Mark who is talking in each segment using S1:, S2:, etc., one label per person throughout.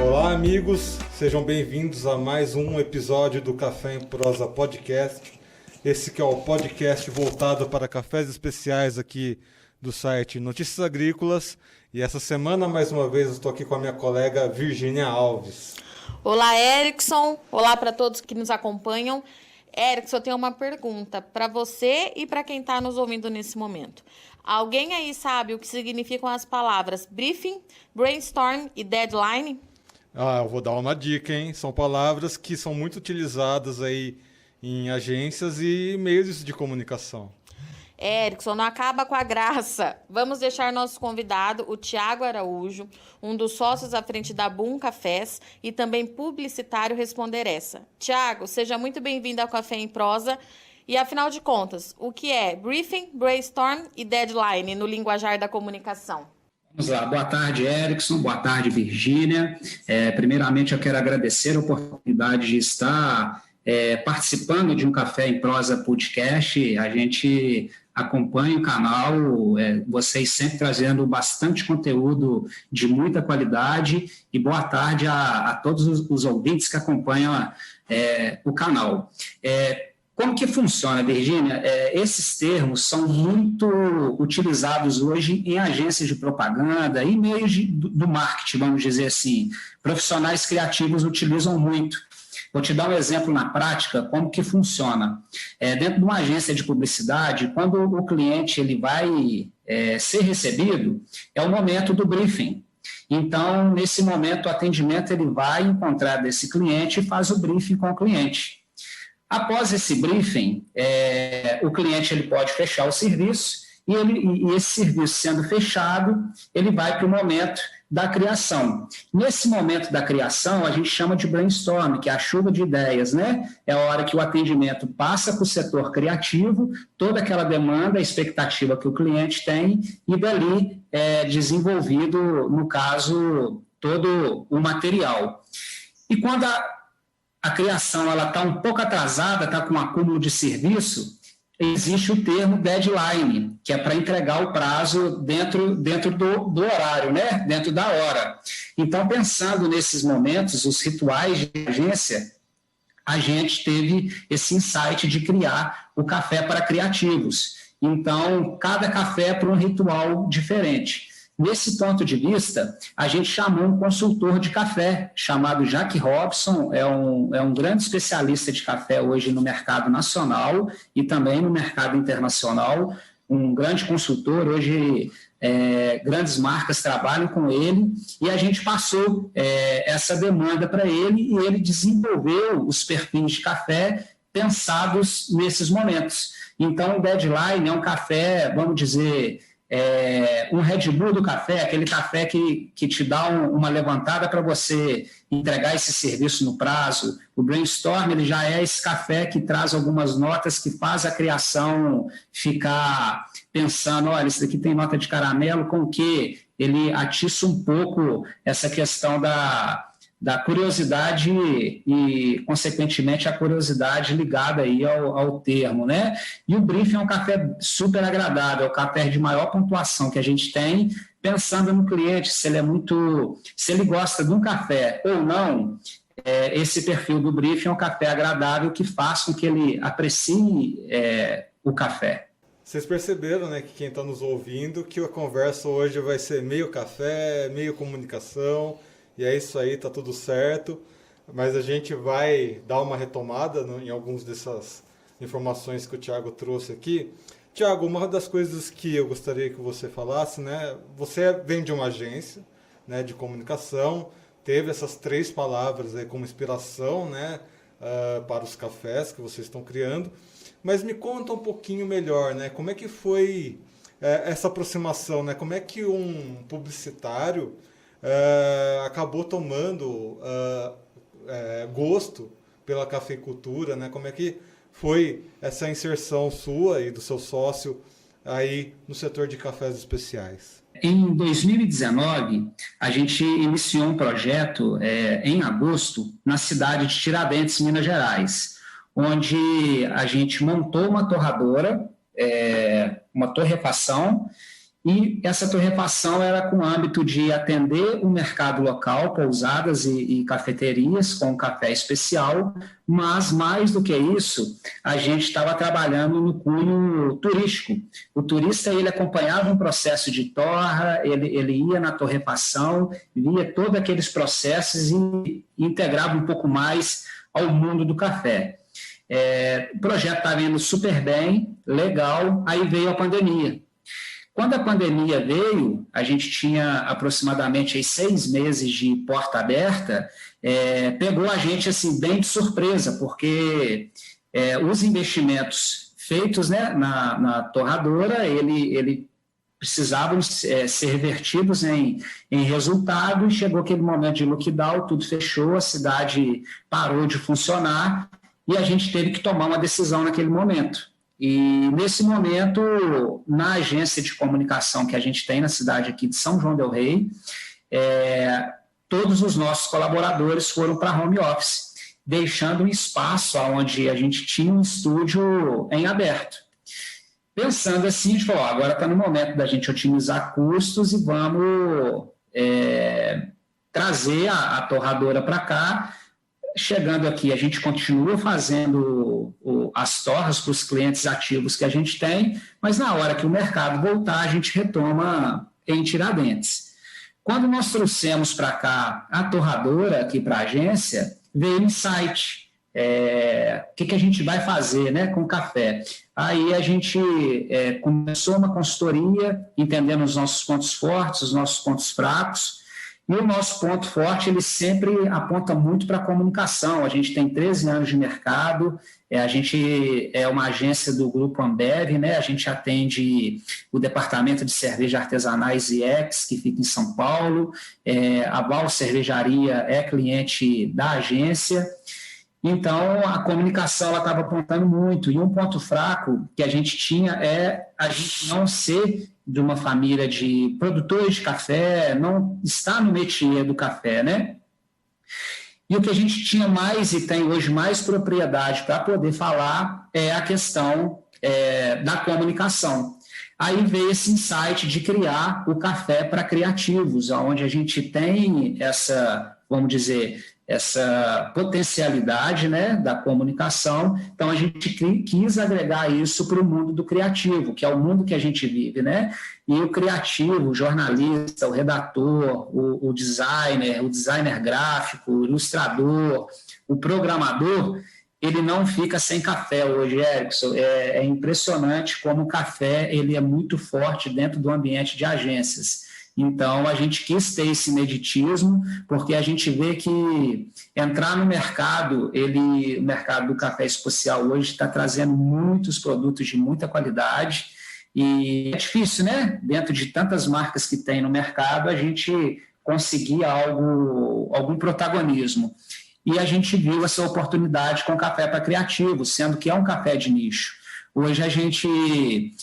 S1: Olá, amigos, sejam bem-vindos a mais um episódio do Café em Prosa Podcast. Esse que é o podcast voltado para cafés especiais aqui do site Notícias Agrícolas. E essa semana, mais uma vez, eu estou aqui com a minha colega Virgínia Alves.
S2: Olá, Erickson. Olá para todos que nos acompanham. Erickson, eu tenho uma pergunta para você e para quem está nos ouvindo nesse momento. Alguém aí sabe o que significam as palavras briefing, brainstorm e deadline?
S1: Eu vou dar uma dica, hein? São palavras que são muito utilizadas aí em agências e meios de comunicação.
S2: Erickson, não acaba com a graça. Vamos deixar nosso convidado, o Tiago Araújo, um dos sócios à frente da Boom Cafés e também publicitário, responder essa. Tiago, seja muito bem-vindo ao Café em Prosa. E, afinal de contas, o que é briefing, brainstorm e deadline no linguajar da comunicação?
S3: Vamos lá, boa tarde, Erickson, boa tarde, Virgínia. Primeiramente, eu quero agradecer a oportunidade de estar participando de um Café em Prosa podcast. A gente acompanha o canal, vocês sempre trazendo bastante conteúdo de muita qualidade, e boa tarde a todos os ouvintes que acompanham o canal. Como que funciona, Virgínia? Esses termos são muito utilizados hoje em agências de propaganda e meios do marketing, vamos dizer assim. Profissionais criativos utilizam muito. Vou te dar um exemplo na prática, como que funciona. Dentro de uma agência de publicidade, quando o cliente ele vai ser recebido, é o momento do briefing. Então, nesse momento, o atendimento ele vai encontrar desse cliente e faz o briefing com o cliente. Após esse briefing, o cliente ele pode fechar o serviço e esse serviço sendo fechado, ele vai para o momento da criação. Nesse momento da criação, a gente chama de brainstorm, que é a chuva de ideias, né? É a hora que o atendimento passa para o setor criativo, toda aquela demanda, a expectativa que o cliente tem, e dali é desenvolvido, no caso, todo o material. E quando a criação está um pouco atrasada, está com um acúmulo de serviço, existe o termo deadline, que é para entregar o prazo dentro do horário, né? Dentro da hora. Então, pensando nesses momentos, os rituais de agência, a gente teve esse insight de criar o café para criativos. Então, cada café é para um ritual diferente. Nesse ponto de vista, a gente chamou um consultor de café, chamado Jack Robson, é um grande especialista de café hoje no mercado nacional e também no mercado internacional, um grande consultor, hoje grandes marcas trabalham com ele, e a gente passou essa demanda para ele, e ele desenvolveu os perfis de café pensados nesses momentos. Então, o deadline é um café, vamos dizer, um Red Bull do café, aquele café que te dá uma levantada para você entregar esse serviço no prazo. O brainstorm ele já é esse café que traz algumas notas que faz a criação ficar pensando, olha, isso daqui tem nota de caramelo, com o que ele atiça um pouco essa questão da curiosidade e, consequentemente, a curiosidade ligada aí ao termo, né? E o briefing é um café super agradável, é o café de maior pontuação que a gente tem, pensando no cliente, se ele gosta de um café ou não, esse perfil do briefing é um café agradável que faz com que ele aprecie o café.
S1: Vocês perceberam, né, que quem está nos ouvindo, que a conversa hoje vai ser meio café, meio comunicação. E é isso aí, tá tudo certo, mas a gente vai dar uma retomada em algumas dessas informações que o Tiago trouxe aqui. Tiago, uma das coisas que eu gostaria que você falasse, né, você vem de uma agência, né, de comunicação, teve essas 3 palavras aí como inspiração, né, para os cafés que vocês estão criando, mas me conta um pouquinho melhor, né, como é que foi essa aproximação, né, como é que um publicitário acabou tomando gosto pela cafeicultura, né? Como é que foi essa inserção sua e do seu sócio aí no setor de cafés especiais?
S3: Em 2019, a gente iniciou um projeto em agosto na cidade de Tiradentes, Minas Gerais, onde a gente montou uma torradora, uma torrefação, E essa torrefação era com o âmbito de atender o mercado local, pousadas e cafeterias com café especial, mas mais do que isso, a gente estava trabalhando no cunho turístico. O turista, ele acompanhava um processo de torra, ele ia na torrefação, via todos aqueles processos e integrava um pouco mais ao mundo do café. O projeto estava indo super bem, legal, aí veio a pandemia. Quando a pandemia veio, a gente tinha aproximadamente 6 meses de porta aberta, pegou a gente assim, bem de surpresa, porque os investimentos feitos, né, na torradora, ele precisavam ser revertidos em resultado, e chegou aquele momento de lockdown, tudo fechou, a cidade parou de funcionar, e a gente teve que tomar uma decisão naquele momento. E, nesse momento, na agência de comunicação que a gente tem na cidade aqui de São João del Rei, todos os nossos colaboradores foram para home office, deixando um espaço onde a gente tinha um estúdio em aberto. Pensando assim, a gente falou, agora está no momento da gente otimizar custos e vamos trazer a torradora para cá. Chegando aqui, a gente continua fazendo as torras para os clientes ativos que a gente tem, mas na hora que o mercado voltar, a gente retoma em Tiradentes. Quando nós trouxemos para cá a torradora aqui para a agência, veio um insight. O que a gente vai fazer, né, com o café? Aí a gente começou uma consultoria, entendendo os nossos pontos fortes, os nossos pontos fracos. E o nosso ponto forte, ele sempre aponta muito para a comunicação. A gente tem 13 anos de mercado, a gente é uma agência do Grupo Ambev, né? A gente atende o Departamento de Cerveja Artesanais e Ex, que fica em São Paulo. A Val Cervejaria é cliente da agência. Então, a comunicação estava apontando muito. E um ponto fraco que a gente tinha é a gente não ser de uma família de produtores de café, não está no métier do café, né? E o que a gente tinha mais e tem hoje mais propriedade para poder falar é a questão da comunicação. Aí veio esse insight de criar o Café para Criativos, onde a gente tem essa, vamos dizer, essa potencialidade, né, da comunicação. Então, a gente quis agregar isso para o mundo do criativo, que é o mundo que a gente vive, né? E o criativo, o jornalista, o redator, o designer gráfico, o ilustrador, o programador, ele não fica sem café hoje, Erickson. É impressionante como o café ele é muito forte dentro do ambiente de agências. Então, a gente quis ter esse ineditismo, porque a gente vê que entrar no mercado, o mercado do café especial hoje está trazendo muitos produtos de muita qualidade, e é difícil, né? Dentro de tantas marcas que tem no mercado, a gente conseguir algum protagonismo. E a gente viu essa oportunidade com o Café para Criativos, sendo que é um café de nicho. Hoje a gente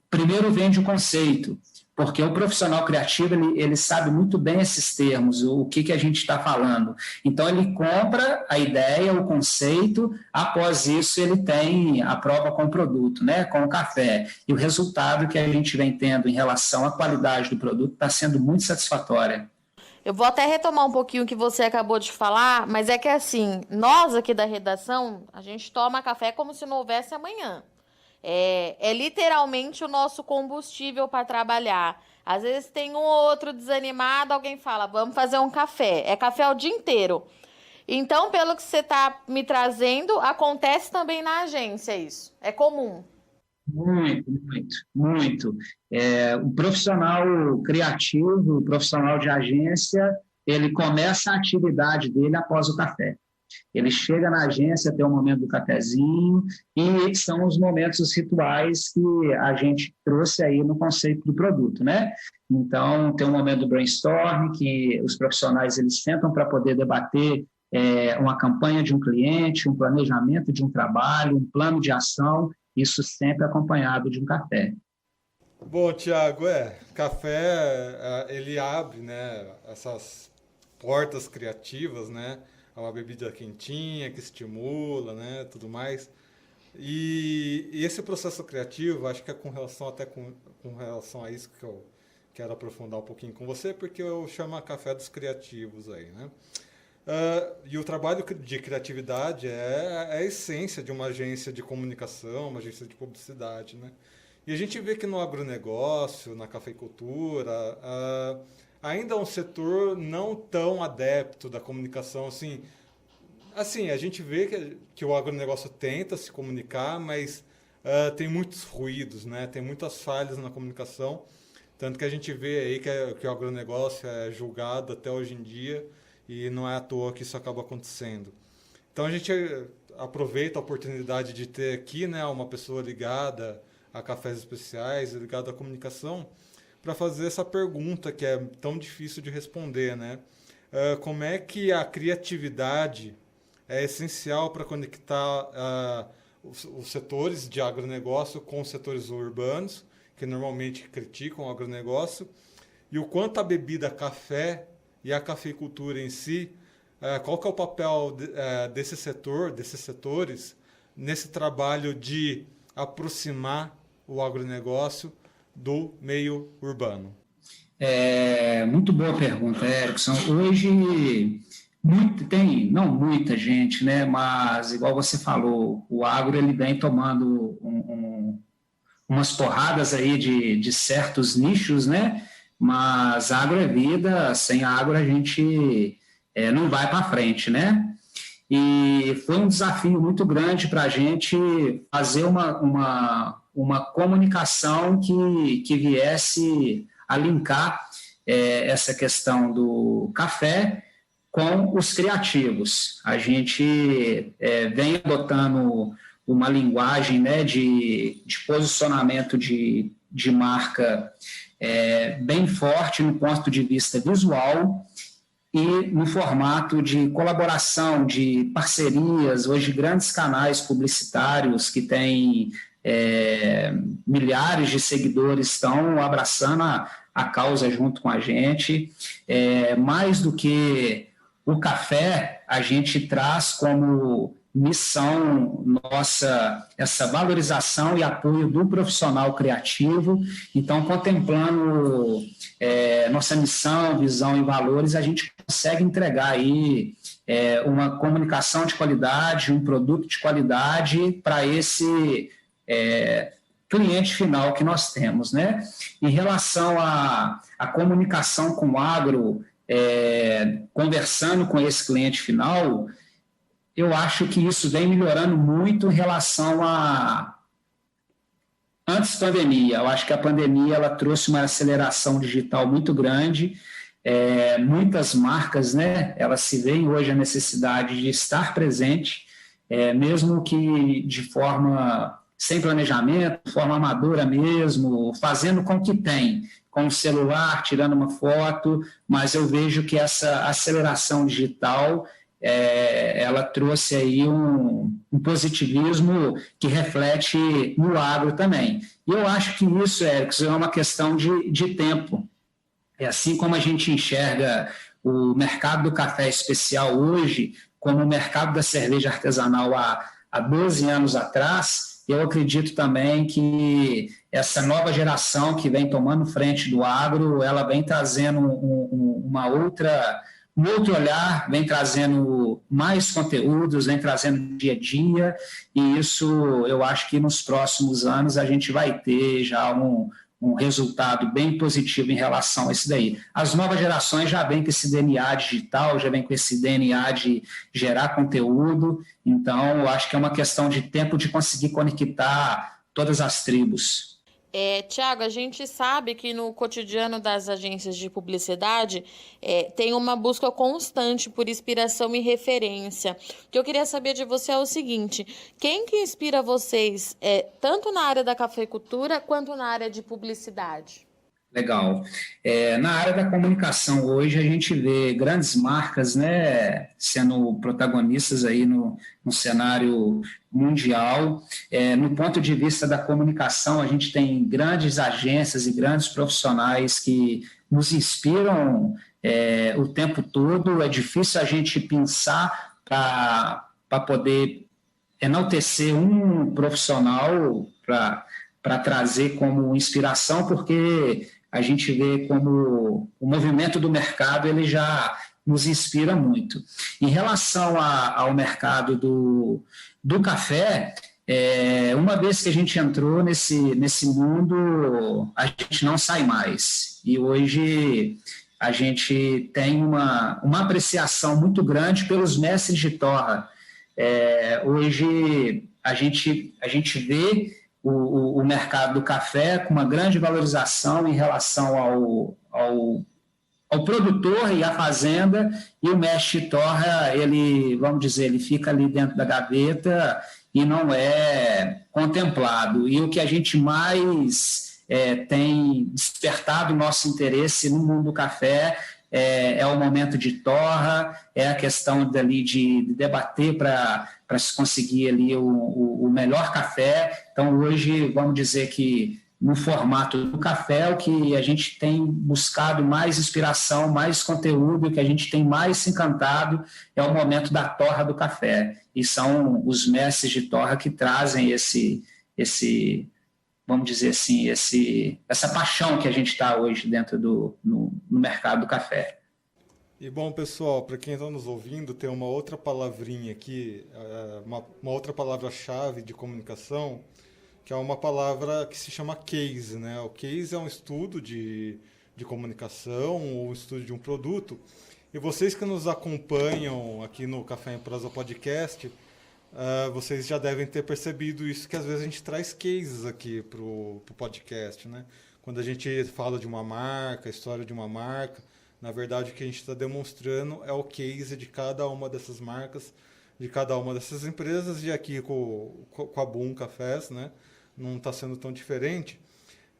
S3: primeiro vende o conceito, porque o profissional criativo, ele sabe muito bem esses termos, o que a gente está falando. Então, ele compra a ideia, o conceito, após isso ele tem a prova com o produto, né, com o café. E o resultado que a gente vem tendo em relação à qualidade do produto está sendo muito satisfatória.
S2: Eu vou até retomar um pouquinho o que você acabou de falar, mas é que assim, nós aqui da redação, a gente toma café como se não houvesse amanhã. É literalmente o nosso combustível para trabalhar. Às vezes tem um ou outro desanimado, alguém fala, vamos fazer um café. É café o dia inteiro. Então, pelo que você está me trazendo, acontece também na agência isso. É comum.
S3: Muito, muito, muito. O profissional criativo, o profissional de agência, ele começa a atividade dele após o café. Ele chega na agência, tem o momento do cafezinho, e são os momentos, os rituais que a gente trouxe aí no conceito do produto, né? Então, tem o momento do brainstorm, que os profissionais eles sentam para poder debater uma campanha de um cliente, um planejamento de um trabalho, um plano de ação, isso sempre acompanhado de um café.
S1: Bom, Tiago, café, ele abre, né, essas portas criativas, né? É uma bebida quentinha, que estimula, né, tudo mais. E esse processo criativo, acho que é com relação a isso que eu quero aprofundar um pouquinho com você, porque eu chamo a Café dos Criativos aí, né? E o trabalho de criatividade é a essência de uma agência de comunicação, uma agência de publicidade, né? E a gente vê que no agronegócio, na cafeicultura, ainda é um setor não tão adepto da comunicação, assim, a gente vê que o agronegócio tenta se comunicar, mas tem muitos ruídos, né? Tem muitas falhas na comunicação, tanto que a gente vê aí que o agronegócio é julgado até hoje em dia, e não é à toa que isso acaba acontecendo. Então a gente aproveita a oportunidade de ter aqui, né, uma pessoa ligada a cafés especiais, ligada à comunicação, para fazer essa pergunta que é tão difícil de responder, né? Como é que a criatividade é essencial para conectar os setores de agronegócio com os setores urbanos, que normalmente criticam o agronegócio, e o quanto a bebida café e a cafeicultura em si, qual que é o papel desses setores, nesse trabalho de aproximar o agronegócio do meio urbano?
S3: Muito boa pergunta, Erickson. Hoje, não muita gente, né? Mas, igual você falou, o agro ele vem tomando umas porradas aí de certos nichos, né? Mas agro é vida, sem agro a gente não vai para frente, né? E foi um desafio muito grande para a gente fazer uma comunicação que viesse a linkar essa questão do café com os criativos. A gente vem adotando uma linguagem, né, de posicionamento de marca bem forte no ponto de vista visual e no formato de colaboração, de parcerias, hoje grandes canais publicitários que têm milhares de seguidores estão abraçando a causa junto com a gente. Mais do que o café, a gente traz como missão nossa essa valorização e apoio do profissional criativo. Então, contemplando nossa missão, visão e valores, a gente consegue entregar aí uma comunicação de qualidade, um produto de qualidade para esse cliente final que nós temos, né? Em relação à comunicação com o agro, conversando com esse cliente final, eu acho que isso vem melhorando muito em relação a antes da pandemia. Eu acho que a pandemia ela trouxe uma aceleração digital muito grande. Muitas marcas, né, elas se veem hoje a necessidade de estar presente, mesmo que de forma sem planejamento, de forma amadora mesmo, fazendo com o que tem, com o celular, tirando uma foto, mas eu vejo que essa aceleração digital ela trouxe aí um positivismo que reflete no agro também. E eu acho que isso, Erickson, é uma questão de tempo. Assim como a gente enxerga o mercado do café especial hoje como o mercado da cerveja artesanal há 12 anos atrás, eu acredito também que essa nova geração que vem tomando frente do agro, ela vem trazendo um outro olhar, vem trazendo mais conteúdos, vem trazendo dia a dia, e isso eu acho que nos próximos anos a gente vai ter já um resultado bem positivo em relação a isso daí. As novas gerações já vêm com esse DNA digital, já vêm com esse DNA de gerar conteúdo, então eu acho que é uma questão de tempo de conseguir conectar todas as tribos.
S2: Tiago, a gente sabe que no cotidiano das agências de publicidade tem uma busca constante por inspiração e referência. O que eu queria saber de você é o seguinte: quem que inspira vocês, tanto na área da cafeicultura quanto na área de publicidade?
S3: Legal. Na área da comunicação hoje a gente vê grandes marcas, né, sendo protagonistas aí no cenário mundial. No ponto de vista da comunicação, a gente tem grandes agências e grandes profissionais que nos inspiram o tempo todo. É difícil a gente pensar para poder enaltecer um profissional para trazer como inspiração, porque a gente vê como o movimento do mercado ele já nos inspira muito. Em relação ao mercado do café, uma vez que a gente entrou nesse mundo, a gente não sai mais. E hoje a gente tem uma apreciação muito grande pelos mestres de torra. Hoje a gente vê o mercado do café com uma grande valorização em relação ao produtor e à fazenda, e o mestre de torra, vamos dizer, ele fica ali dentro da gaveta e não é contemplado. E o que a gente mais tem despertado o nosso interesse no mundo do café é o momento de torra, é a questão dali de debater para se conseguir ali o melhor café. Então, hoje, vamos dizer que no formato do café, o que a gente tem buscado mais inspiração, mais conteúdo, o que a gente tem mais se encantado é o momento da torra do café. E são os mestres de torra que trazem esse vamos dizer assim, essa paixão que a gente está hoje dentro no mercado do café.
S1: E bom, pessoal, para quem está nos ouvindo, tem uma outra palavrinha aqui, uma outra palavra-chave de comunicação, que é uma palavra que se chama case, né? O case é um estudo de comunicação, ou um estudo de um produto. E vocês que nos acompanham aqui no Café em Prosa Podcast, vocês já devem ter percebido isso, que às vezes a gente traz cases aqui para o podcast, né? Quando a gente fala de uma marca, a história de uma marca, na verdade o que a gente está demonstrando é o case de cada uma dessas marcas, de cada uma dessas empresas, e aqui com a Boom Cafés, né? Não está sendo tão diferente.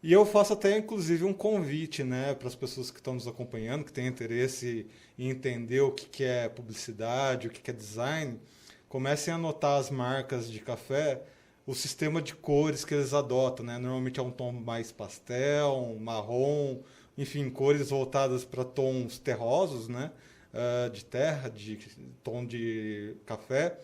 S1: E eu faço até, inclusive, um convite, né, para as pessoas que estão nos acompanhando, que têm interesse em entender o que é publicidade, o que é design, comecem a anotar as marcas de café, o sistema de cores que eles adotam, né? Normalmente é um tom mais pastel, um marrom, enfim, cores voltadas para tons terrosos, né? De terra, de tom de café.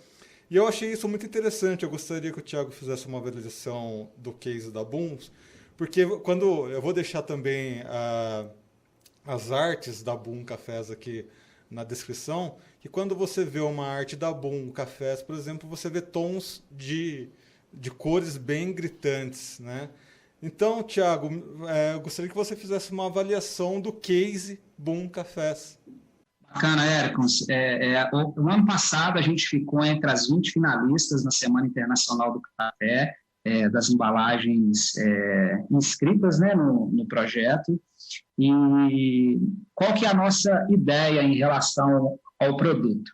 S1: E eu achei isso muito interessante. Eu gostaria que o Thiago fizesse uma avaliação do case da Booms, porque quando eu vou deixar também as artes da Boom Cafés aqui na descrição, que quando você vê uma arte da Boom Cafés, por exemplo, você vê tons de cores bem gritantes, né? Então, Thiago, eu gostaria que você fizesse uma avaliação do case Boom Cafés.
S3: Bacana, Érico. O ano passado a gente ficou entre as 20 finalistas na Semana Internacional do Café, das embalagens inscritas, né, no projeto. E qual que é a nossa ideia em relação ao produto?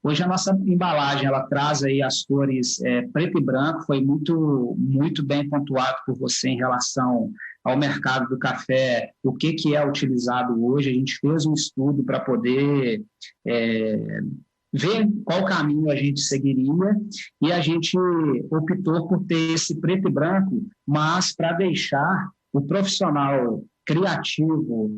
S3: Hoje a nossa embalagem ela traz aí as cores preto e branco, foi muito, muito bem pontuado por você em relação ao mercado do café, o que é utilizado hoje. A gente fez um estudo para poder ver qual caminho a gente seguiria, e a gente optou por ter esse preto e branco, mas para deixar o profissional criativo,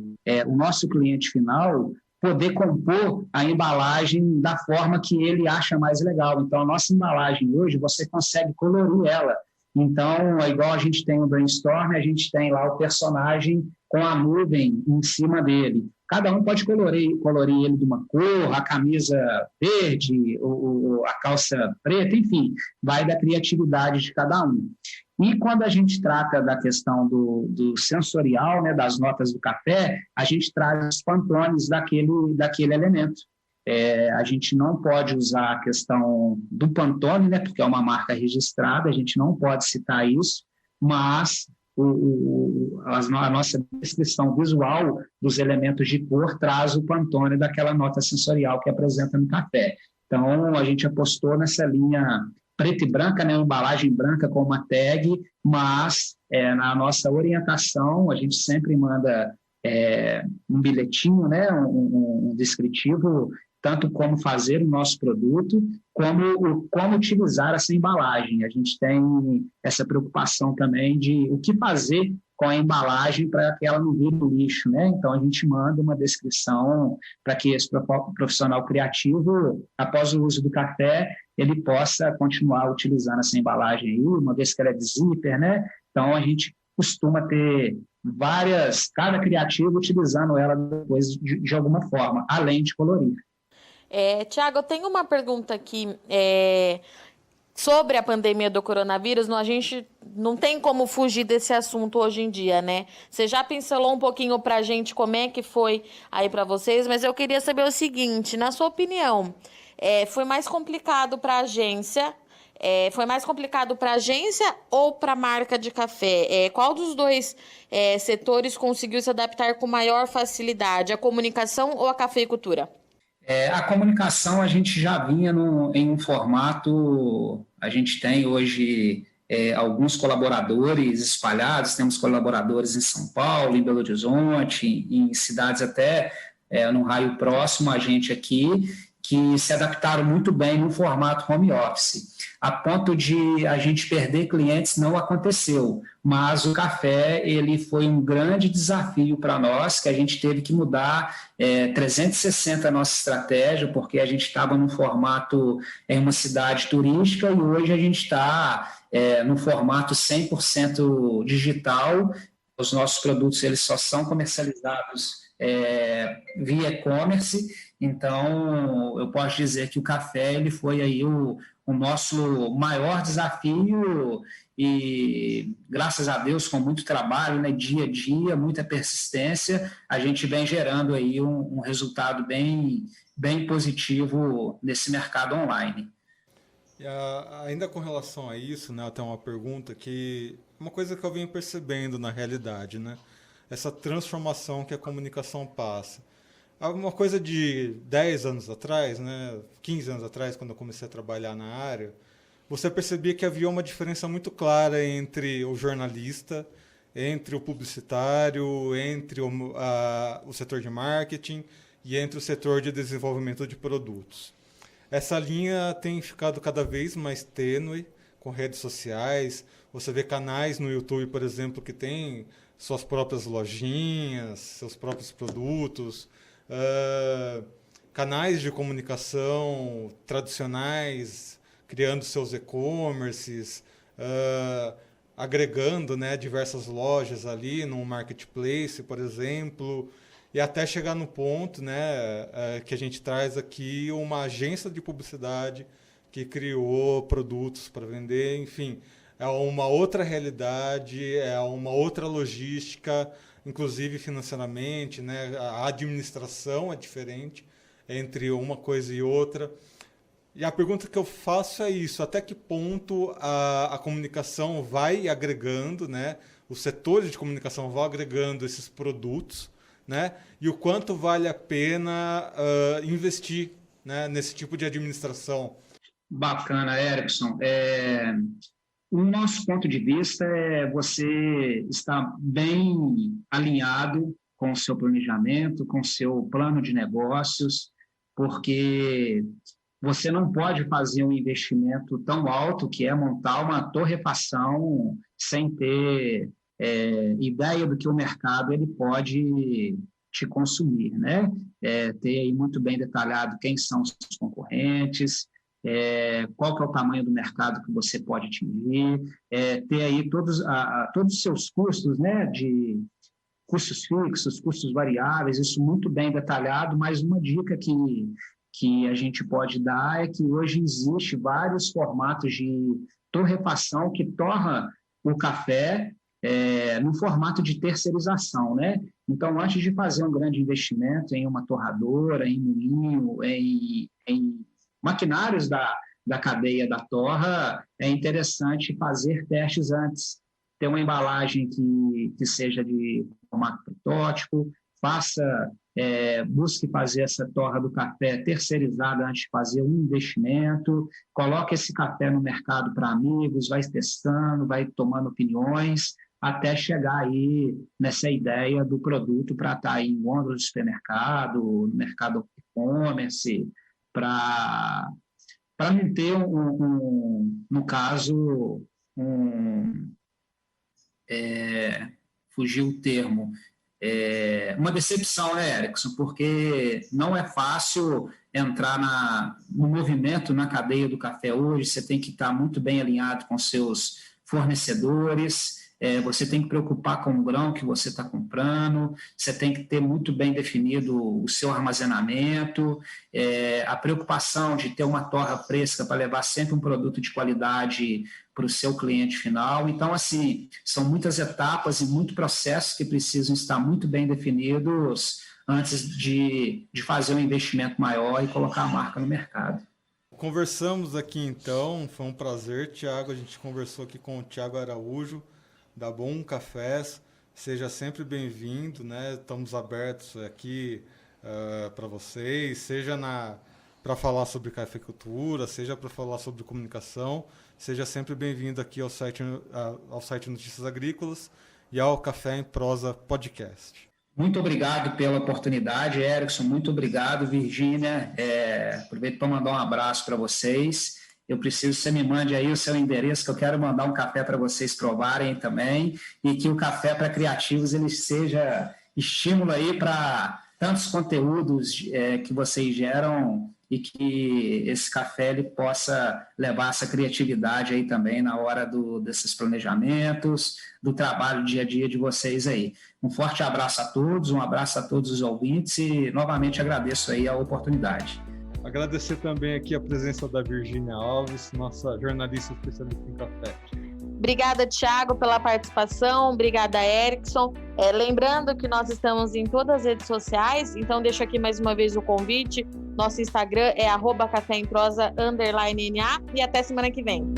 S3: o nosso cliente final, poder compor a embalagem da forma que ele acha mais legal. Então, a nossa embalagem hoje, você consegue colorir ela. Então, igual a gente tem o brainstorm, a gente tem lá o personagem com a nuvem em cima dele. Cada um pode colorir ele de uma cor, a camisa verde, a calça preta, enfim, vai da criatividade de cada um. E quando a gente trata da questão do sensorial, né, das notas do café, a gente traz os pantones daquele elemento. A gente não pode usar a questão do Pantone, né, porque é uma marca registrada, a gente não pode citar isso, mas a nossa descrição visual dos elementos de cor traz o Pantone daquela nota sensorial que apresenta no café. Então, a gente apostou nessa linha preta e branca, né, embalagem branca com uma tag, mas na nossa orientação a gente sempre manda um bilhetinho, né, um descritivo, tanto como fazer o nosso produto, como utilizar essa embalagem. A gente tem essa preocupação também de o que fazer com a embalagem para que ela não vire lixo, né? Então, a gente manda uma descrição para que esse profissional criativo, após o uso do café, ele possa continuar utilizando essa embalagem aí, uma vez que ela é de zíper, né? Então, a gente costuma ter cada criativo utilizando ela depois de alguma forma, além de colorir.
S2: Tiago, eu tenho uma pergunta aqui sobre a pandemia do coronavírus. A gente não tem como fugir desse assunto hoje em dia, né? Você já pincelou um pouquinho pra gente como é que foi aí pra vocês, mas eu queria saber o seguinte, na sua opinião, foi mais complicado para a agência? Foi mais complicado para a agência ou para a marca de café? Qual dos dois setores conseguiu se adaptar com maior facilidade? A comunicação ou a cafeicultura?
S3: A comunicação a gente já vinha em um formato, a gente tem hoje alguns colaboradores espalhados, temos colaboradores em São Paulo, em Belo Horizonte, em cidades até num raio próximo a gente aqui, que se adaptaram muito bem no formato home office. A ponto de a gente perder clientes não aconteceu, mas o café ele foi um grande desafio para nós, que a gente teve que mudar 360 a nossa estratégia, porque a gente estava num formato em uma cidade turística e hoje a gente está no formato 100% digital. Os nossos produtos eles só são comercializados via e-commerce, então eu posso dizer que o café ele foi aí o nosso maior desafio e, graças a Deus, com muito trabalho, né, dia a dia, muita persistência, a gente vem gerando aí um resultado bem positivo nesse mercado online.
S1: E ainda com relação a isso, né, eu tenho uma pergunta uma coisa que eu venho percebendo na realidade, né, essa transformação que a comunicação passa. Uma coisa de 10 anos atrás, né, 15 anos atrás, quando eu comecei a trabalhar na área, você percebia que havia uma diferença muito clara entre o jornalista, entre o publicitário, entre o setor de marketing e entre o setor de desenvolvimento de produtos. Essa linha tem ficado cada vez mais tênue com redes sociais. Você vê canais no YouTube, por exemplo, que têm suas próprias lojinhas, seus próprios produtos, canais de comunicação tradicionais criando seus e-commerces, agregando, né, diversas lojas ali no marketplace, por exemplo, e até chegar no ponto, né, que a gente traz aqui uma agência de publicidade que criou produtos para vender, enfim, é uma outra realidade, é uma outra logística, inclusive financeiramente, né, a administração é diferente entre uma coisa e outra. E a pergunta que eu faço é isso, até que ponto a comunicação vai agregando, né, os setores de comunicação vão agregando esses produtos, né, e o quanto vale a pena investir, né, nesse tipo de administração.
S3: Bacana, Erickson. O nosso ponto de vista é você estar bem alinhado com o seu planejamento, com o seu plano de negócios, porque você não pode fazer um investimento tão alto que é montar uma torrefação sem ter ideia do que o mercado ele pode te consumir, né? Ter aí muito bem detalhado quem são os concorrentes, qual que é o tamanho do mercado que você pode atingir, ter aí todos os seus custos, né, de custos fixos, custos variáveis, isso muito bem detalhado, mas uma dica que a gente pode dar é que hoje existe vários formatos de torrefação que torna o café no formato de terceirização, né? Então, antes de fazer um grande investimento em uma torradora, em moinho, em maquinários da cadeia da torra, é interessante fazer testes antes. Ter uma embalagem que seja de formato protótipo, busque fazer essa torra do café terceirizada antes de fazer um investimento, coloque esse café no mercado para amigos, vai testando, vai tomando opiniões, até chegar aí nessa ideia do produto para estar aí em gôndolas de supermercado, no mercado e-commerce, para não ter, no caso, fugiu o termo, uma decepção, né, Erickson? Porque não é fácil entrar no movimento, na cadeia do café hoje, você tem que estar muito bem alinhado com seus fornecedores, você tem que preocupar com o grão que você está comprando, você tem que ter muito bem definido o seu armazenamento, a preocupação de ter uma torra fresca para levar sempre um produto de qualidade para o seu cliente final. Então, assim, são muitas etapas e muitos processos que precisam estar muito bem definidos antes de fazer um investimento maior e colocar a marca no mercado.
S1: Conversamos aqui então, foi um prazer, Thiago. A gente conversou aqui com o Thiago Araújo, da Boom Cafés. Seja sempre bem-vindo, né? Estamos abertos aqui para vocês, seja para falar sobre cafeicultura, seja para falar sobre comunicação. Seja sempre bem-vindo aqui ao site Notícias Agrícolas e ao Café em Prosa Podcast.
S3: Muito obrigado pela oportunidade, Erickson. Muito obrigado, Virgínia. Aproveito para mandar um abraço para vocês. Eu preciso que você me mande aí o seu endereço, que eu quero mandar um café para vocês provarem também, e que o Café para Criativos ele seja estímulo aí para tantos conteúdos que vocês geram e que esse café ele possa levar essa criatividade aí também na hora desses planejamentos, do trabalho dia a dia de vocês aí. Um forte abraço a todos, um abraço a todos os ouvintes e novamente agradeço aí a oportunidade.
S1: Agradecer também aqui a presença da Virgínia Alves, nossa jornalista especialista em café.
S2: Obrigada, Thiago, pela participação. Obrigada, Erickson. Lembrando que nós estamos em todas as redes sociais, então deixo aqui mais uma vez o convite. Nosso Instagram é @caféemprosa_NA e até semana que vem.